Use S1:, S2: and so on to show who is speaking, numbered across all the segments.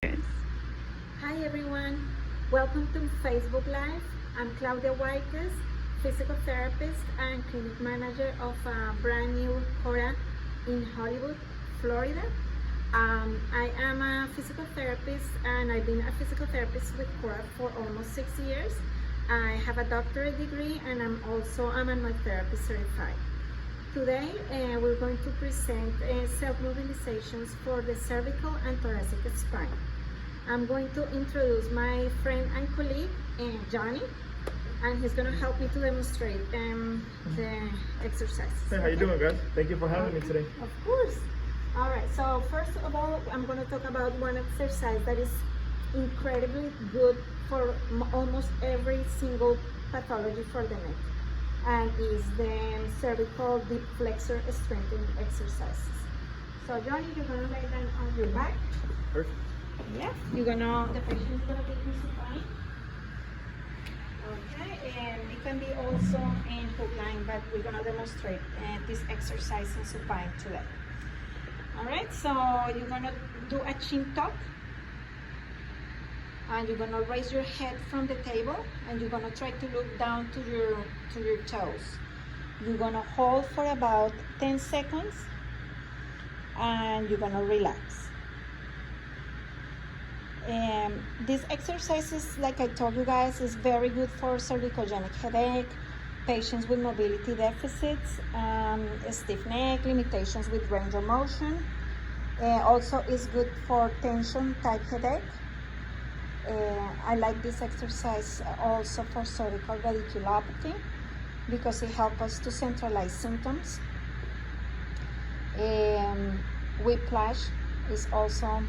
S1: Hi everyone, welcome to Facebook Live. I'm Claudia Whiteis, physical therapist and clinic manager of a brand new CORA in Hollywood, Florida. I am a physical therapist and I've been a physical therapist with CORA for almost 6 years. I have a doctorate degree and I'm a manual therapist certified. Today we're going to present self-mobilizations for the cervical and thoracic spine. I'm going to introduce my friend and colleague, Johnny, and he's going to help me to demonstrate the exercises.
S2: Hey, how you doing, guys? Thank you for having me today.
S1: Of course. All right, so first of all, I'm going to talk about one exercise that is incredibly good for almost every single pathology for the neck, and is the cervical deep flexor strengthening exercises. So Johnny, you're going to lay down on your back.
S2: Perfect.
S1: Yeah, the patient is gonna be in supine. Okay, and it can be also in hook line, but we're gonna demonstrate this exercise in supine today. All right, so you're gonna do a chin tuck, and you're gonna raise your head from the table, and you're gonna try to look down to your toes. You're gonna hold for about 10 seconds, and you're gonna relax. This exercise is, like I told you guys, is very good for cervicogenic headache, patients with mobility deficits, stiff neck, limitations with range of motion. Also is good for tension type headache. I like this exercise also for cervical radiculopathy because it helps us to centralize symptoms. Whiplash is also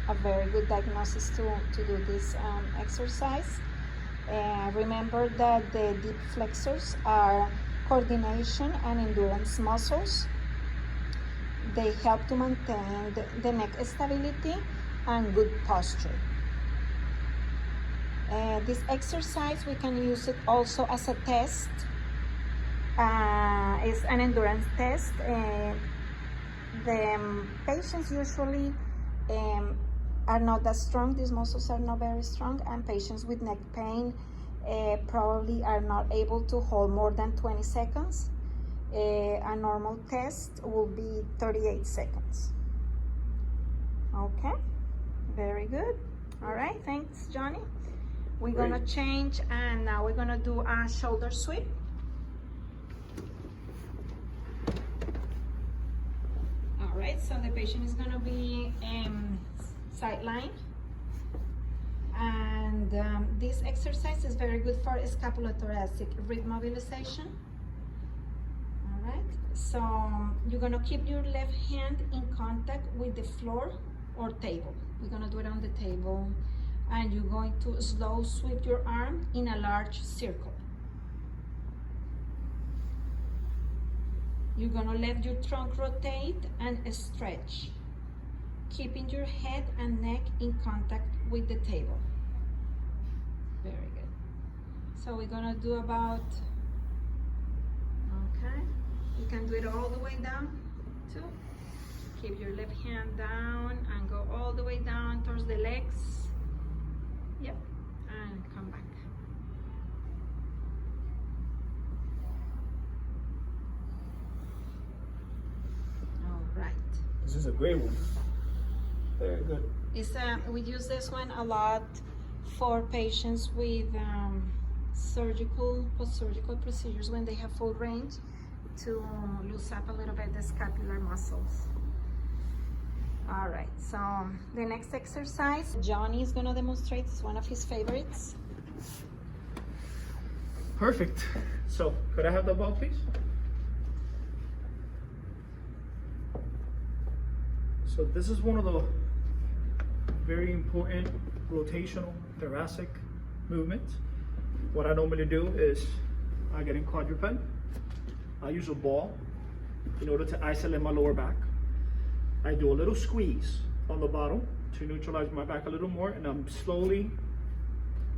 S1: a very good diagnosis to do this exercise. Remember that the deep flexors are coordination and endurance muscles. They help to maintain the neck stability and good posture. This exercise, we can use it also as a test. It's an endurance test. The patients usually are not that strong. These muscles are not very strong, and patients with neck pain probably are not able to hold more than 20 seconds. A normal test will be 38 seconds. Okay, very good. All right, thanks, Johnny. We're gonna change, and now we're gonna do a shoulder sweep. All right, so the patient is gonna be sideline, and this exercise is very good for scapulothoracic rib mobilization. All right, so you're gonna keep your left hand in contact with the floor or table. We're gonna do it on the table, and you're going to slow sweep your arm in a large circle. You're gonna let your trunk rotate and stretch, keeping your head and neck in contact with the table. Very good. So we're gonna do about, okay, you can do it all the way down too. Keep your left hand down and go all the way down towards the legs. Yep, and come back. All right.
S2: This is a great one. Very good.
S1: We use this one a lot for patients with post-surgical procedures when they have full range, to loosen up a little bit the scapular muscles. All right, so the next exercise, Johnny is gonna demonstrate. It's one of his favorites.
S2: Perfect. So, could I have the ball, please? So this is one of the very important rotational thoracic movements. What I normally do is I get in quadruped. I use a ball in order to isolate my lower back. I do a little squeeze on the bottom to neutralize my back a little more, and I'm slowly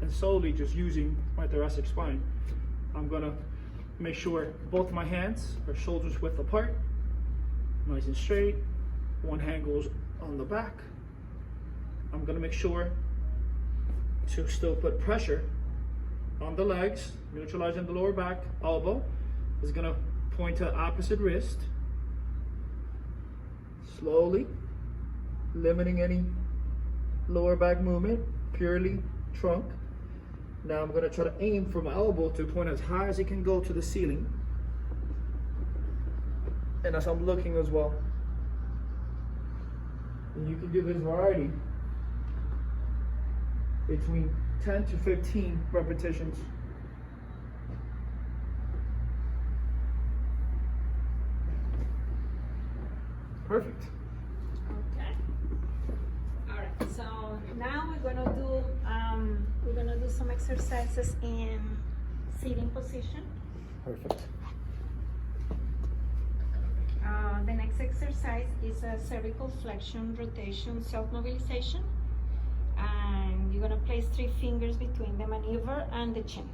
S2: just using my thoracic spine. I'm gonna make sure both my hands are shoulders width apart, nice and straight. One hand goes on the back, I'm gonna make sure to still put pressure on the legs, neutralizing the lower back. Elbow is gonna point to the opposite wrist. Slowly, limiting any lower back movement, purely trunk. Now I'm gonna try to aim for my elbow to point as high as it can go to the ceiling. And as I'm looking as well. And you can do this variety between 10 to 15 repetitions. Perfect.
S1: Okay. All right. So now we're gonna do some exercises in sitting position.
S2: Perfect.
S1: The next exercise is a cervical flexion rotation self-mobilization. And you're gonna place 3 fingers between the maneuver and the chin.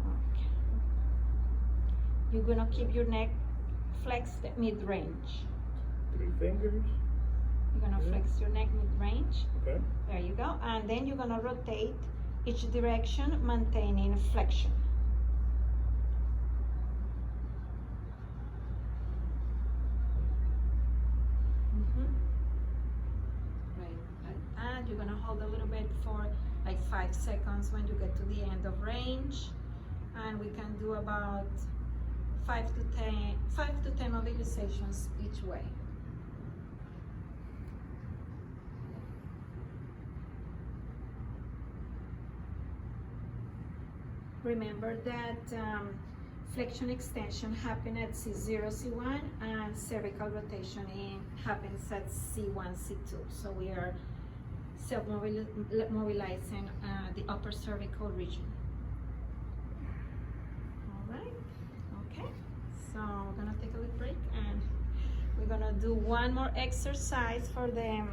S1: Okay. You're gonna keep your neck flexed mid-range.
S2: 3 fingers.
S1: You're gonna flex your neck mid-range.
S2: Okay.
S1: There you go. And then you're gonna rotate each direction, maintaining flexion. You're gonna hold a little bit for like 5 seconds when you get to the end of range, and we can do about 5 to 10 mobilizations each way. Remember that flexion extension happens at C0, C1, and cervical rotation happens at C1, C2. So we are self-mobilizing the upper cervical region. All right, okay. So we're gonna take a little break, and we're gonna do one more exercise for the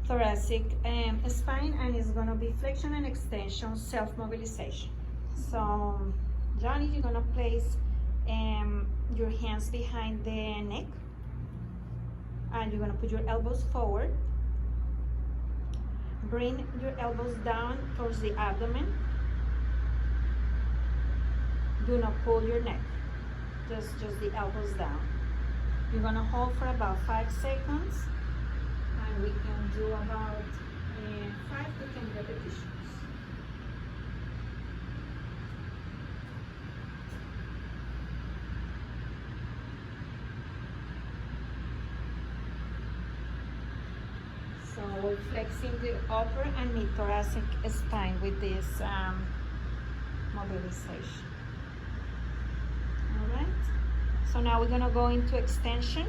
S1: thoracic spine, and it's gonna be flexion and extension self-mobilization. So Johnny, you're gonna place your hands behind the neck, and you're gonna put your elbows forward. Bring your elbows down towards the abdomen. Do not pull your neck, just the elbows down. You're gonna hold for about 5 seconds, and we can do about 5 to 10 repetitions. So we're flexing the upper and mid-thoracic spine with this mobilization. All right. So now we're gonna go into extension,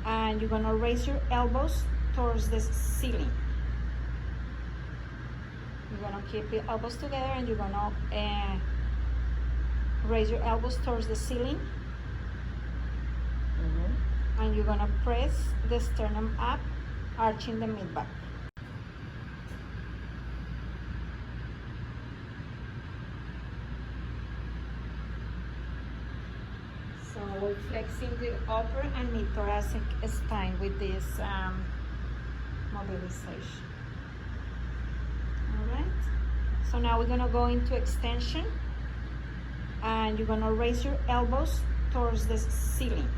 S1: and you're gonna raise your elbows towards the ceiling. You're gonna keep your elbows together, and you're gonna raise your elbows towards the ceiling. And you're gonna press the sternum up, arching the mid-back. So we're flexing the upper and mid-thoracic spine with this mobilization. All right. So now we're gonna go into extension, and you're gonna raise your elbows towards the ceiling.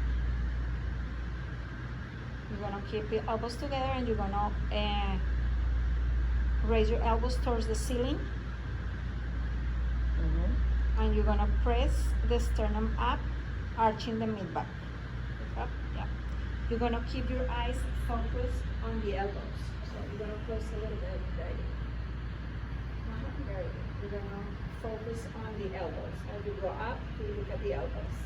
S1: You're gonna keep your elbows together, and you're gonna raise your elbows towards the ceiling. And you're gonna press the sternum up, arching the mid-back. Up, yeah. You're gonna keep your eyes focused on the elbows. So you're gonna close a little bit. There you go. There you go. You're gonna focus on the elbows. As you go up, you look at the elbows.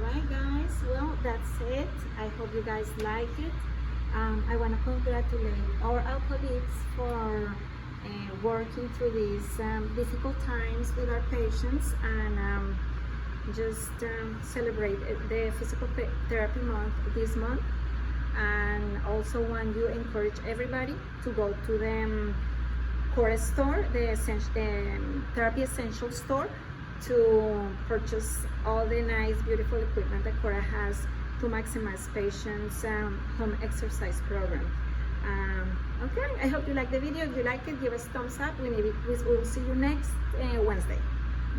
S1: Alright guys, well that's it. I hope you guys like it. I want to congratulate our colleagues for working through these difficult times with our patients, and just celebrate the physical therapy month this month. and also want you encourage everybody to go to the CORA store, the Therapy Essentials store, to purchase all the nice, beautiful equipment that CORA has to maximize patients' home exercise program. Okay, I hope you like the video. If you like it, give us a thumbs up. We will see you next Wednesday.